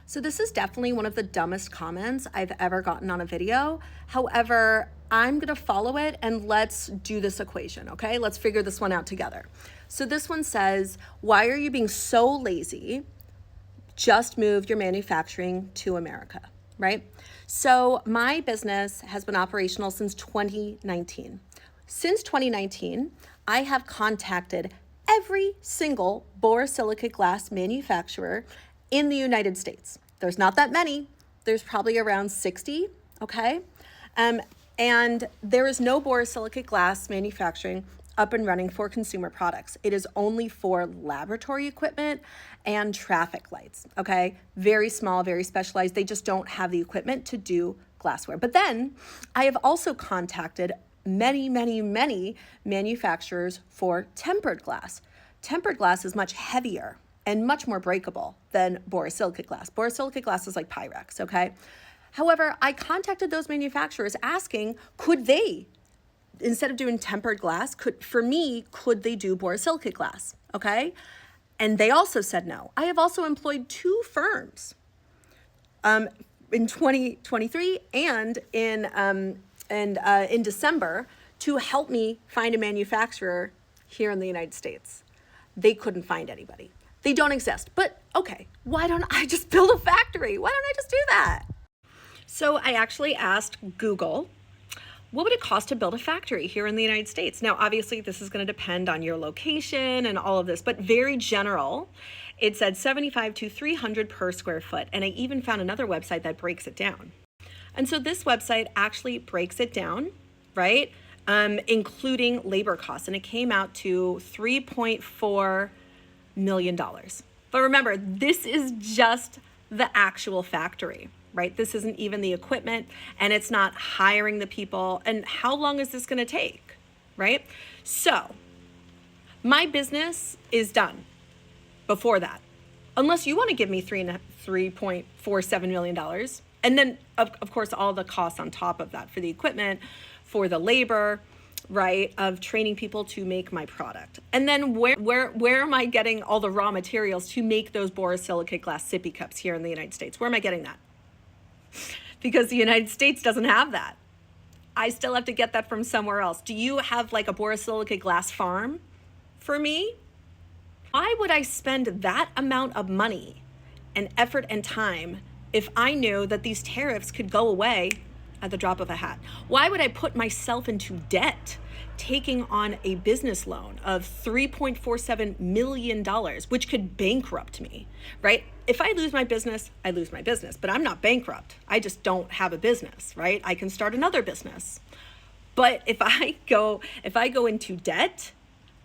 So this is definitely one of the dumbest comments I've ever gotten on a video. However, I'm gonna follow it and let's do this equation, okay? Let's figure this one out together. So this one says, why are you being so lazy? Just move your manufacturing to America, right? So my business has been operational since 2019. Since 2019, I have contacted every single borosilicate glass manufacturer in the United States. There's not that many. There's probably around 60, okay? And there is no borosilicate glass manufacturing up and running for consumer products. It is only for laboratory equipment and traffic lights, okay? Very small, very specialized. They just don't have the equipment to do glassware. But then I have also contacted many manufacturers for tempered glass. Tempered glass is much heavier and much more breakable than borosilicate glass. Borosilicate glass is like Pyrex, okay? However, I contacted those manufacturers asking, could they, instead of doing tempered glass, could they do borosilicate glass, okay? And they also said no. I have also employed 2 firms in 2023 and in December to help me find a manufacturer here in the United States. They couldn't find anybody. They don't exist. But okay, why don't I just build a factory? Why don't I just do that? So I actually asked Google, what would it cost to build a factory here in the United States? Now, obviously, this is going to depend on your location and all of this, but very general. It said 75 to 300 per square foot. And I even found another website that breaks it down. And so this website actually breaks it down, right? Including labor costs. And it came out to $3.4 million. But remember, this is just the actual factory, right? This isn't even the equipment, and it's not hiring the people. And how long is this going to take, right? So my business is done before that, unless you want to give me $3.47 million. And then of course, all the costs on top of that for the equipment, for the labor, right, of training people to make my product. And then where am I getting all the raw materials to make those borosilicate glass sippy cups here in the United States? Where am I getting that? Because the United States doesn't have that. I still have to get that from somewhere else. Do you have like a borosilicate glass farm for me? Why would I spend that amount of money and effort and time if I knew that these tariffs could go away at the drop of a hat? Why would I put myself into debt taking on a business loan of $3.47 million, which could bankrupt me, right? If I lose my business, I lose my business, but I'm not bankrupt. I just don't have a business, right? I can start another business. But if I go into debt,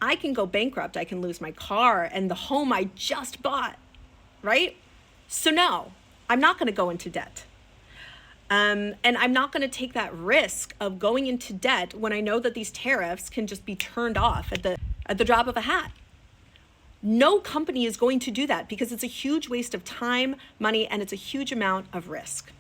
I can go bankrupt. I can lose my car and the home I just bought, right? So no, I'm not going to go into debt. And I'm not going to take that risk of going into debt when I know that these tariffs can just be turned off at the drop of a hat. No company is going to do that because it's a huge waste of time, money, and it's a huge amount of risk.